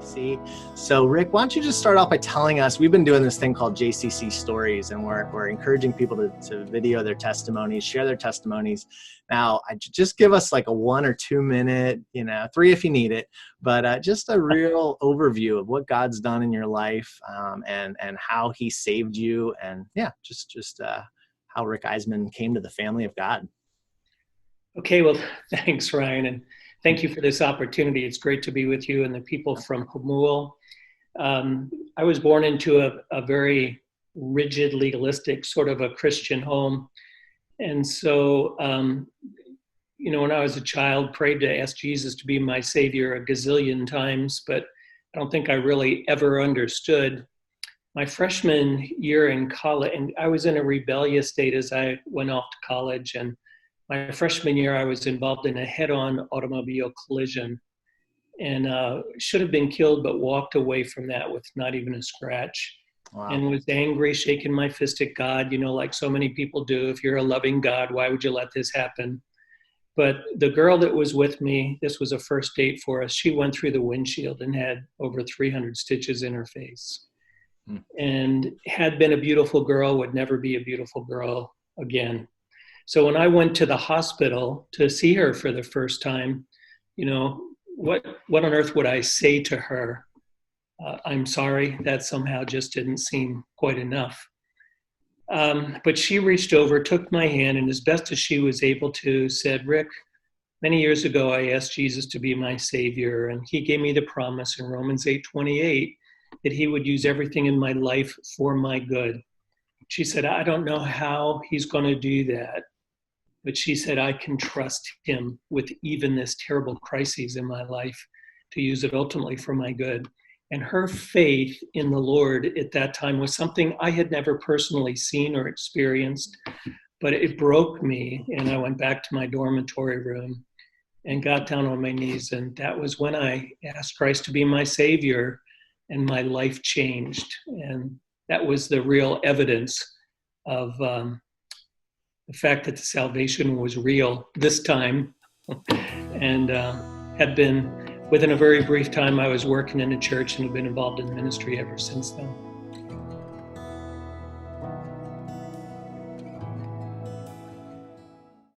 JCC. So Rick, why don't you just start off by telling us, we've been doing this thing called JCC Stories, and we're encouraging people to video their testimonies, share their testimonies. Now, just give us like a 1 or 2 minute, 3 if you need it, but just a real overview of what God's done in your life, and how he saved you, and just how Rick Eisemann came to the family of God. Okay, well, thanks, Ryan, and thank you for this opportunity. It's great to be with you and the people from Hamul. I was born into a very rigid, legalistic sort of a Christian home. And so, when I was a child, prayed to ask Jesus to be my savior a gazillion times, but I don't think I really ever understood. My freshman year in college, and I was in a rebellious state as I went off to college, and my freshman year, I was involved in a head-on automobile collision and should have been killed, but walked away from that with not even a scratch. Wow. And was angry, shaking my fist at God, like so many people do. If you're a loving God, why would you let this happen? But the girl that was with me, this was a first date for us, she went through the windshield and had over 300 stitches in her face. And had been a beautiful girl, would never be a beautiful girl again. So when I went to the hospital to see her for the first time, what on earth would I say to her? I'm sorry, that somehow just didn't seem quite enough. But she reached over, took my hand, and as best as she was able to, said, Rick, many years ago, I asked Jesus to be my savior, and he gave me the promise in Romans 8:28 that he would use everything in my life for my good. She said, I don't know how he's going to do that. But she said, I can trust him with even this terrible crisis in my life to use it ultimately for my good. And her faith in the Lord at that time was something I had never personally seen or experienced, but it broke me. And I went back to my dormitory room and got down on my knees. And that was when I asked Christ to be my savior, and my life changed. And that was the real evidence of the fact that the salvation was real this time, and had been, within a very brief time, I was working in a church and have been involved in ministry ever since then.